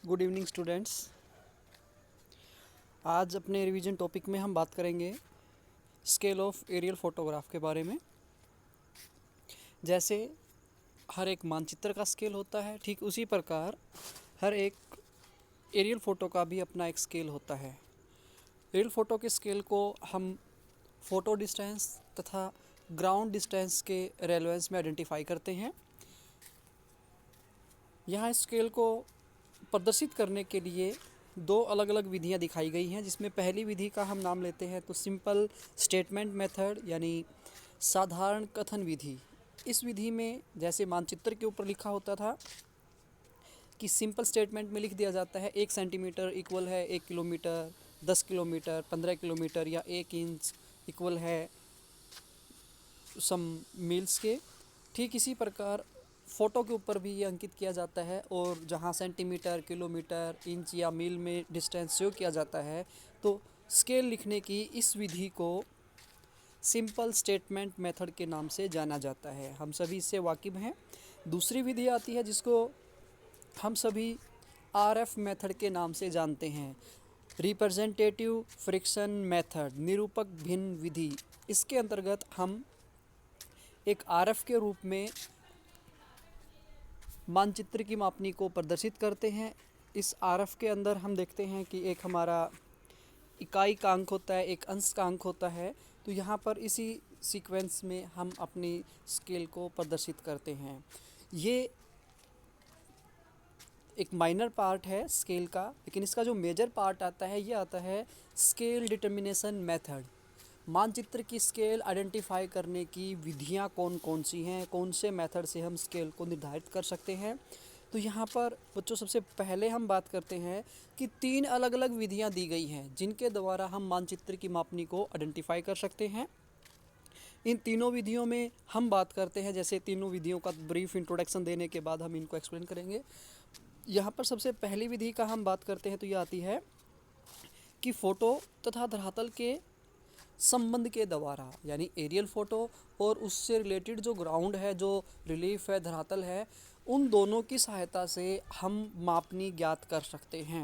Good evening students. आज अपने revision topic में हम बात करेंगे स्केल ऑफ एरियल फोटोग्राफ के बारे में। जैसे हर एक मानचित्र का स्केल होता है, ठीक उसी प्रकार हर एक एरियल फ़ोटो का भी अपना एक स्केल होता है। एरियल फ़ोटो के स्केल को हम फ़ोटो डिस्टेंस तथा ग्राउंड डिस्टेंस के रेलेवेंस में आइडेंटिफाई करते हैं। यहाँ स्केल को प्रदर्शित करने के लिए दो अलग अलग विधियाँ दिखाई गई हैं, जिसमें पहली विधि का हम नाम लेते हैं तो सिंपल स्टेटमेंट मेथड यानी साधारण कथन विधि। इस विधि में जैसे मानचित्र के ऊपर लिखा होता था कि सिंपल स्टेटमेंट में लिख दिया जाता है 1 सेंटीमीटर इक्वल है 1 किलोमीटर, 10 किलोमीटर, 15 किलोमीटर या 1 इंच इक्वल है सम मील्स के। ठीक इसी प्रकार फ़ोटो के ऊपर भी ये अंकित किया जाता है, और जहाँ सेंटीमीटर, किलोमीटर, इंच या मील में डिस्टेंस शो किया जाता है तो स्केल लिखने की इस विधि को सिंपल स्टेटमेंट मेथड के नाम से जाना जाता है। हम सभी इससे वाकिफ़ हैं। दूसरी विधि आती है जिसको हम सभी आरएफ मेथड के नाम से जानते हैं, रिप्रेजेंटेटिव फ्रिक्शन मेथड, निरूपक भिन्न विधि। इसके अंतर्गत हम एक आरएफ के रूप में मानचित्र की मापनी को प्रदर्शित करते हैं। इस आरएफ के अंदर हम देखते हैं कि एक हमारा इकाई का अंक होता है, एक अंश का अंक होता है। तो यहाँ पर इसी सीक्वेंस में हम अपनी स्केल को प्रदर्शित करते हैं। ये एक माइनर पार्ट है स्केल का, लेकिन इसका जो मेजर पार्ट आता है ये आता है स्केल डिटर्मिनेशन मेथड। मानचित्र की स्केल आइडेंटिफाई करने की विधियाँ कौन कौन सी हैं, कौन से मेथड से हम स्केल को निर्धारित कर सकते हैं। तो यहाँ पर बच्चों सबसे पहले हम बात करते हैं कि 3 अलग अलग विधियाँ दी गई हैं जिनके द्वारा हम मानचित्र की मापनी को आइडेंटिफाई कर सकते हैं। इन तीनों विधियों में हम बात करते हैं, जैसे तीनों विधियों का ब्रीफ इंट्रोडक्शन देने के बाद हम इनको एक्सप्लेन करेंगे। यहाँ पर सबसे पहली विधि का हम बात करते हैं तो ये आती है कि फ़ोटो तथा धरातल के संबंध के द्वारा, यानी एरियल फ़ोटो और उससे रिलेटेड जो ग्राउंड है, जो रिलीफ है, धरातल है, उन दोनों की सहायता से हम मापनी ज्ञात कर सकते हैं।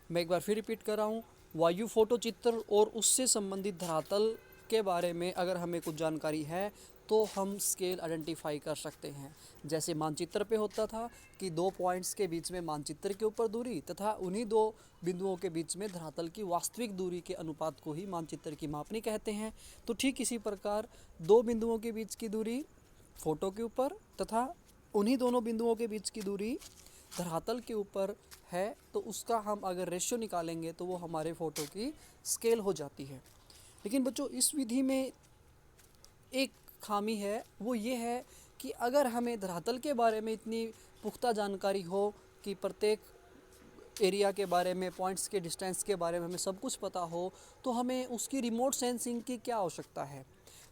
मैं एक बार फिर रिपीट कर रहा हूँ, वायु फोटो चित्र और उससे संबंधित धरातल के बारे में अगर हमें कुछ जानकारी है तो हम स्केल आइडेंटिफाई कर सकते हैं। जैसे मानचित्र पे होता था कि 2 पॉइंट्स के बीच में मानचित्र के ऊपर दूरी तथा उन्हीं 2 बिंदुओं के बीच में धरातल की वास्तविक दूरी के अनुपात को ही मानचित्र की मापनी कहते हैं। तो ठीक इसी प्रकार 2 बिंदुओं के बीच की दूरी फ़ोटो के ऊपर तथा उन्हीं दोनों बिंदुओं के बीच की दूरी धरातल के ऊपर है, तो उसका हम अगर रेशियो निकालेंगे तो वो हमारे फ़ोटो की स्केल हो जाती है। लेकिन बच्चों इस विधि में एक खामी है, वो ये है कि अगर हमें धरातल के बारे में इतनी पुख्ता जानकारी हो कि प्रत्येक एरिया के बारे में, पॉइंट्स के डिस्टेंस के बारे में हमें सब कुछ पता हो, तो हमें उसकी रिमोट सेंसिंग की क्या आवश्यकता है।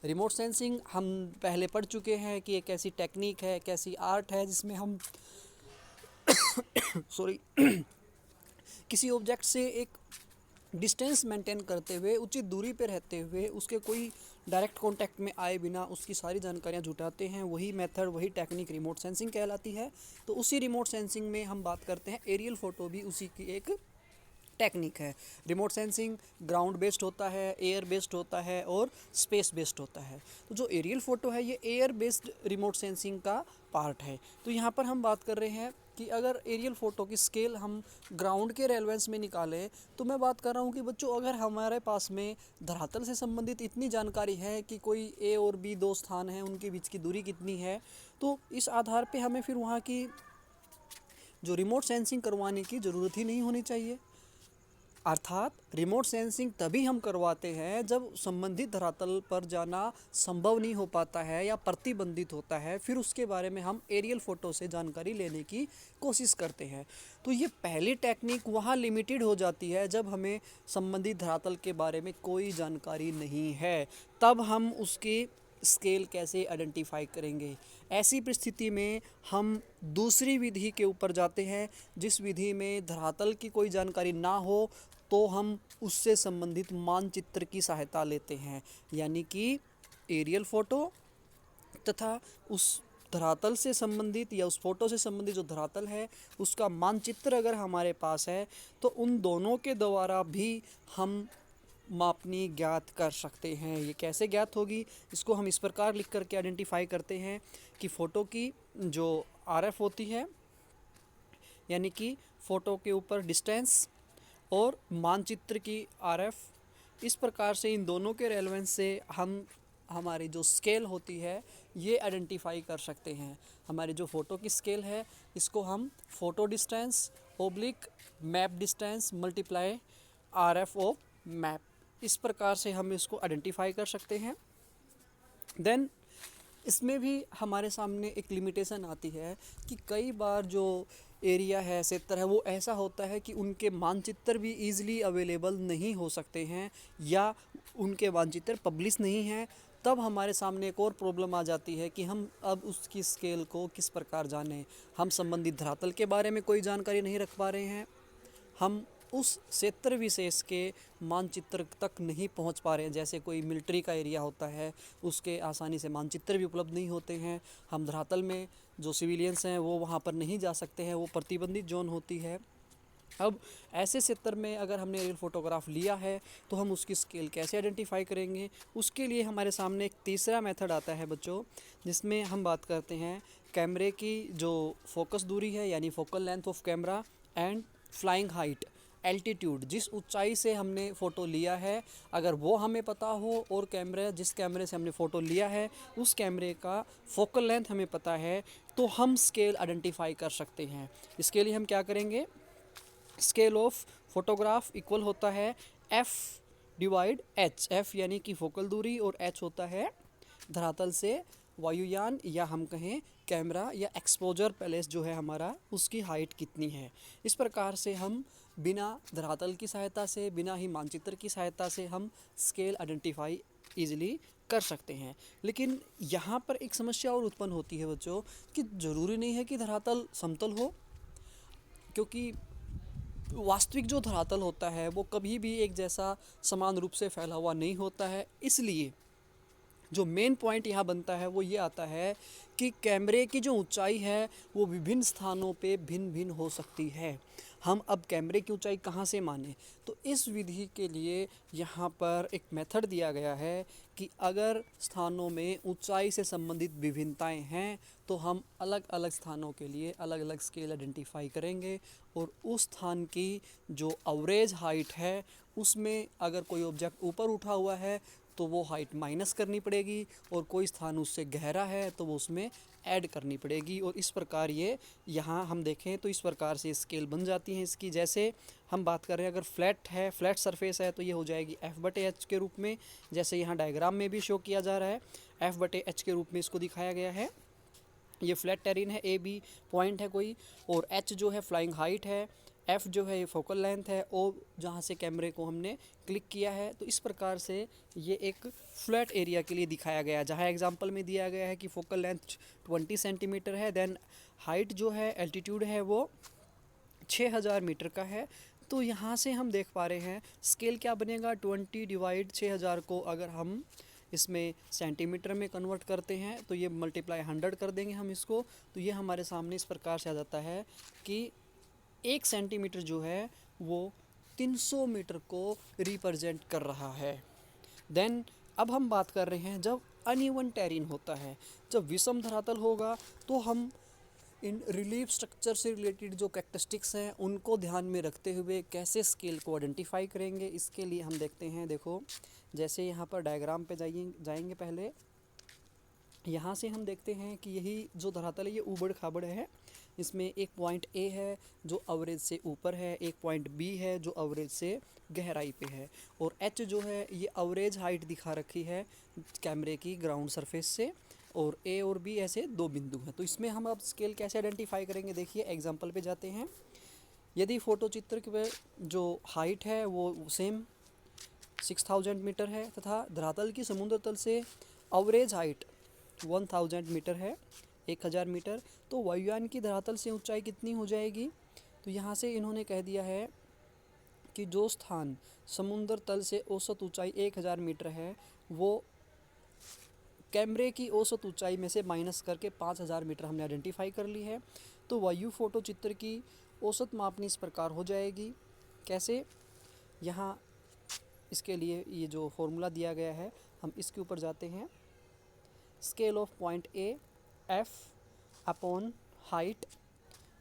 रिमोट सेंसिंग हम पहले पढ़ चुके हैं कि एक ऐसी टेक्निक है, एक ऐसी आर्ट है जिसमें हम सॉरी किसी ऑब्जेक्ट से एक डिस्टेंस मेंटेन करते हुए, उचित दूरी पर रहते हुए, उसके कोई डायरेक्ट कांटेक्ट में आए बिना उसकी सारी जानकारियां जुटाते हैं। वही मेथड, वही टेक्निक रिमोट सेंसिंग कहलाती है। तो उसी रिमोट सेंसिंग में हम बात करते हैं, एरियल फ़ोटो भी उसी की एक टेक्निक है। रिमोट सेंसिंग ग्राउंड बेस्ड होता है, एयर बेस्ड होता है और स्पेस बेस्ड होता है। तो जो एरियल फ़ोटो है ये एयर बेस्ड रिमोट सेंसिंग का पार्ट है। तो यहाँ पर हम बात कर रहे हैं कि अगर एरियल फ़ोटो की स्केल हम ग्राउंड के रेलेवेंस में निकालें, तो मैं बात कर रहा हूँ कि बच्चों अगर हमारे पास में धरातल से संबंधित इतनी जानकारी है कि कोई ए और बी 2 स्थान हैं, उनके बीच की दूरी कितनी है, तो इस आधार पे हमें फिर वहाँ की जो रिमोट सेंसिंग करवाने की ज़रूरत ही नहीं होनी चाहिए। अर्थात रिमोट सेंसिंग तभी हम करवाते हैं जब संबंधित धरातल पर जाना संभव नहीं हो पाता है या प्रतिबंधित होता है, फिर उसके बारे में हम एरियल फ़ोटो से जानकारी लेने की कोशिश करते हैं। तो ये पहली टेक्निक वहाँ लिमिटेड हो जाती है जब हमें संबंधित धरातल के बारे में कोई जानकारी नहीं है, तब हम उसकी स्केल कैसे आइडेंटिफाई करेंगे। ऐसी परिस्थिति में हम दूसरी विधि के ऊपर जाते हैं, जिस विधि में धरातल की कोई जानकारी ना हो तो हम उससे संबंधित मानचित्र की सहायता लेते हैं, यानी कि एरियल फ़ोटो तथा उस धरातल से संबंधित या उस फोटो से संबंधित जो धरातल है उसका मानचित्र अगर हमारे पास है तो उन दोनों के द्वारा भी हम मापनी ज्ञात कर सकते हैं। ये कैसे ज्ञात होगी, इसको हम इस प्रकार लिख करके आइडेंटिफाई करते हैं कि फ़ोटो की जो आरएफ होती है, यानी कि फ़ोटो के ऊपर डिस्टेंस, और मानचित्र की आरएफ, इस प्रकार से इन दोनों के रेलेवेंस से हम हमारी जो स्केल होती है ये आइडेंटिफाई कर सकते हैं। हमारी जो फ़ोटो की स्केल है इसको हम photo distance oblique map distance multiply RF of map, इस प्रकार से हम इसको आइडेंटिफाई कर सकते हैं। देन इसमें भी हमारे सामने एक लिमिटेशन आती है कि कई बार जो एरिया है, क्षेत्र है, वो ऐसा होता है कि उनके मानचित्र भी ईज़िली अवेलेबल नहीं हो सकते हैं या उनके मानचित्र पब्लिश नहीं हैं। तब हमारे सामने एक और प्रॉब्लम आ जाती है कि हम अब उसकी स्केल को किस प्रकार जानें। हम संबंधित धरातल के बारे में कोई जानकारी नहीं रख पा रहे हैं, हम उस क्षेत्र विशेष के मानचित्र तक नहीं पहुंच पा रहे हैं। जैसे कोई मिलिट्री का एरिया होता है, उसके आसानी से मानचित्र भी उपलब्ध नहीं होते हैं। हम धरातल में जो सिविलियंस हैं वो वहां पर नहीं जा सकते हैं, वो प्रतिबंधित जोन होती है। अब ऐसे क्षेत्र में अगर हमने एरियल फ़ोटोग्राफ लिया है तो हम उसकी स्केल कैसे आइडेंटिफाई करेंगे। उसके लिए हमारे सामने एक तीसरा मेथड आता है बच्चों, जिसमें हम बात करते हैं कैमरे की जो फोकस दूरी है, यानी focal length of camera, and flying height, altitude, जिस ऊंचाई से हमने फ़ोटो लिया है अगर वो हमें पता हो, और जिस कैमरे से हमने फ़ोटो लिया है उस कैमरे का फोकल लेंथ हमें पता है, तो हम स्केल आइडेंटिफाई कर सकते हैं। इसके लिए हम क्या करेंगे, स्केल ऑफ फोटोग्राफ इक्वल होता है एफ डिवाइड एच, एफ यानी कि फोकल दूरी और एच होता है धरातल से वायुयान या हम कहें कैमरा या एक्सपोजर पैलेस जो है हमारा, उसकी हाइट कितनी है। इस प्रकार से हम बिना धरातल की सहायता से, बिना ही मानचित्र की सहायता से हम स्केल आइडेंटिफाई ईजिली कर सकते हैं। लेकिन यहाँ पर एक समस्या और उत्पन्न होती है बच्चों कि ज़रूरी नहीं है कि धरातल समतल हो, क्योंकि वास्तविक जो धरातल होता है वो कभी भी एक जैसा समान रूप से फैला हुआ नहीं होता है। इसलिए जो मेन पॉइंट यहाँ बनता है वो ये आता है कि कैमरे की जो ऊंचाई है वो विभिन्न स्थानों पे भिन्न भिन्न हो सकती है। हम अब कैमरे की ऊंचाई कहाँ से माने, तो इस विधि के लिए यहाँ पर एक मेथड दिया गया है कि अगर स्थानों में ऊंचाई से संबंधित विभिन्नताएं हैं तो हम अलग अलग स्थानों के लिए अलग अलग स्केल आइडेंटिफाई करेंगे, और उस स्थान की जो एवरेज हाइट है उसमें अगर कोई ऑब्जेक्ट ऊपर उठा हुआ है तो वो हाइट माइनस करनी पड़ेगी, और कोई स्थान उससे गहरा है तो वो उसमें ऐड करनी पड़ेगी। और इस प्रकार ये यहाँ हम देखें तो इस प्रकार से स्केल बन जाती हैं इसकी। जैसे हम बात कर रहे हैं, अगर फ्लैट है, फ्लैट सरफेस है, तो ये हो जाएगी F/H के रूप में, जैसे यहाँ डायग्राम में भी शो किया जा रहा है, F/H के रूप में इसको दिखाया गया है। ये फ्लैट टेरिन है, AB पॉइंट है कोई, और H जो है फ्लाइंग हाइट है, F जो है ये फोकल लेंथ है, O जहाँ से कैमरे को हमने क्लिक किया है। तो इस प्रकार से ये एक फ्लैट एरिया के लिए दिखाया गया है, जहाँ एग्जांपल में दिया गया है कि फोकल लेंथ 20 सेंटीमीटर है, देन हाइट जो है, एल्टीट्यूड है वो 6000 मीटर का है। तो यहाँ से हम देख पा रहे हैं स्केल क्या बनेगा, 20 डिवाइड 6000 को अगर हम इसमें सेंटीमीटर में कन्वर्ट करते हैं तो ये मल्टीप्लाई 100 कर देंगे हम इसको, तो ये हमारे सामने इस प्रकार से आ जाता है कि 1 सेंटीमीटर जो है वो 300 मीटर को रिप्रेजेंट कर रहा है। देन अब हम बात कर रहे हैं जब अनइवन टेरिन होता है, जब विषम धरातल होगा तो हम इन रिलीफ स्ट्रक्चर से रिलेटेड जो कैरेक्टरिस्टिक्स हैं उनको ध्यान में रखते हुए कैसे स्केल को आइडेंटिफाई करेंगे। इसके लिए हम देखते हैं, देखो जैसे यहाँ पर डायग्राम पे जाएंगे पहले, यहाँ से हम देखते हैं कि यही जो धरातल है ये ऊबड़ खाबड़ है। इसमें एक पॉइंट A है जो एवरेज से ऊपर है, एक पॉइंट B है जो एवरेज से गहराई पे है, और H जो है ये एवरेज हाइट दिखा रखी है कैमरे की ग्राउंड सरफेस से, और A और B ऐसे दो बिंदु हैं। तो इसमें हम अब स्केल कैसे आइडेंटिफाई करेंगे, देखिए एग्जांपल पे जाते हैं। यदि फ़ोटो चित्र की जो हाइट है वो सेम 6000 मीटर है तथा धरातल की समुद्र तल से एवरेज हाइट 1000 मीटर है, 1000 मीटर, तो वायुयान की धरातल से ऊंचाई कितनी हो जाएगी। तो यहाँ से इन्होंने कह दिया है कि जो स्थान समुद्र तल से औसत ऊंचाई 1000 मीटर है वो कैमरे की औसत ऊंचाई में से माइनस करके 5000 मीटर हमने आइडेंटिफाई कर ली है। तो वायु फोटो चित्र की औसत मापनी इस प्रकार हो जाएगी। कैसे? यहाँ इसके लिए ये जो फॉर्मूला दिया गया है, हम इसके ऊपर जाते हैं। Scale of point A, F upon height.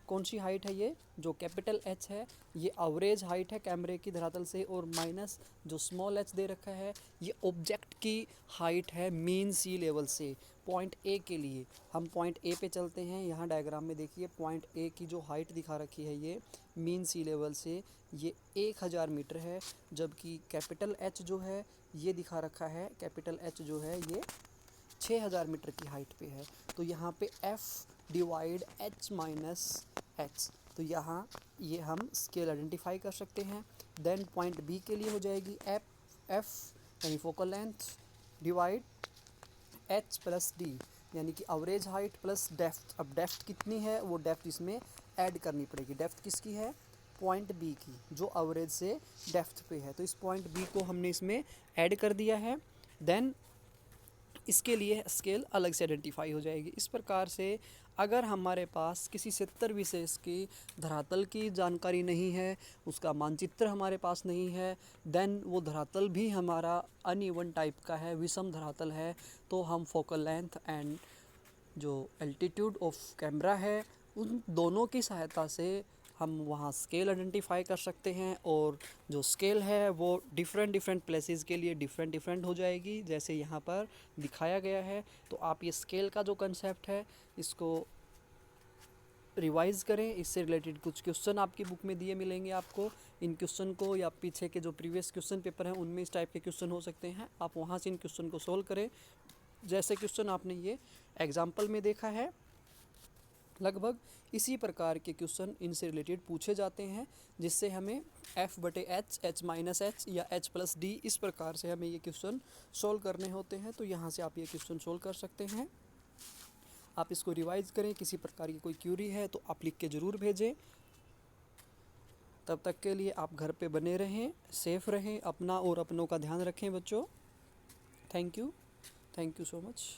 कौन सी हाइट है ये? जो कैपिटल एच है ये एवरेज हाइट है कैमरे की धरातल से, और माइनस जो स्मॉल एच दे रखा है ये ऑब्जेक्ट की हाइट है मीन सी लेवल से। पॉइंट ए के लिए हम पॉइंट ए पे चलते हैं। यहाँ डायग्राम में देखिए पॉइंट ए की जो हाइट दिखा रखी है ये मीन सी लेवल से ये 1000 मीटर है, जबकि कैपिटल एच जो है ये दिखा रखा है, कैपिटल एच जो है ये 6000 मीटर की हाइट पे है। तो यहाँ पे f divide h minus h, तो यहाँ ये हम स्केल आइडेंटिफाई कर सकते हैं। देन पॉइंट b के लिए हो जाएगी f यानी focal length divide h plus d, यानी कि एवरेज हाइट प्लस डेप्थ। अब डेप्थ कितनी है वो डेप्थ इसमें ऐड करनी पड़ेगी। डेप्थ किसकी है? पॉइंट बी की, जो एवरेज से डेप्थ पे है। तो इस पॉइंट बी को हमने इसमें ऐड कर दिया है। देन इसके लिए स्केल अलग से आइडेंटिफाई हो जाएगी। इस प्रकार से अगर हमारे पास किसी 70 विशेष की धरातल की जानकारी नहीं है, उसका मानचित्र हमारे पास नहीं है, देन वो धरातल भी हमारा अनइवन टाइप का है, विषम धरातल है, तो हम फोकल लेंथ एंड जो एल्टीट्यूड ऑफ कैमरा है उन दोनों की सहायता से हम वहाँ स्केल आइडेंटिफाई कर सकते हैं। और जो स्केल है वो डिफरेंट प्लेसेस के लिए डिफरेंट हो जाएगी, जैसे यहाँ पर दिखाया गया है। तो आप ये स्केल का जो कंसेप्ट है इसको रिवाइज़ करें। इससे रिलेटेड कुछ क्वेश्चन आपकी बुक में दिए मिलेंगे आपको। इन क्वेश्चन को या पीछे के जो प्रीवियस क्वेश्चन पेपर हैं उनमें इस टाइप के क्वेश्चन हो सकते हैं, आप वहाँ से इन क्वेश्चन को सोल्व करें। जैसे क्वेश्चन आपने ये एग्जाम्पल में देखा है, लगभग इसी प्रकार के क्वेश्चन इनसे रिलेटेड पूछे जाते हैं, जिससे हमें f बटे एच, एच माइनस एच या एच प्लस डी, इस प्रकार से हमें ये क्वेश्चन सोल्व करने होते हैं। तो यहाँ से आप ये क्वेश्चन सोल्व कर सकते हैं। आप इसको रिवाइज़ करें। किसी प्रकार की कोई क्यूरी है तो आप लिख के ज़रूर भेजें। तब तक के लिए आप घर पे बने रहें, सेफ़ रहें, अपना और अपनों का ध्यान रखें बच्चों। Thank you so much.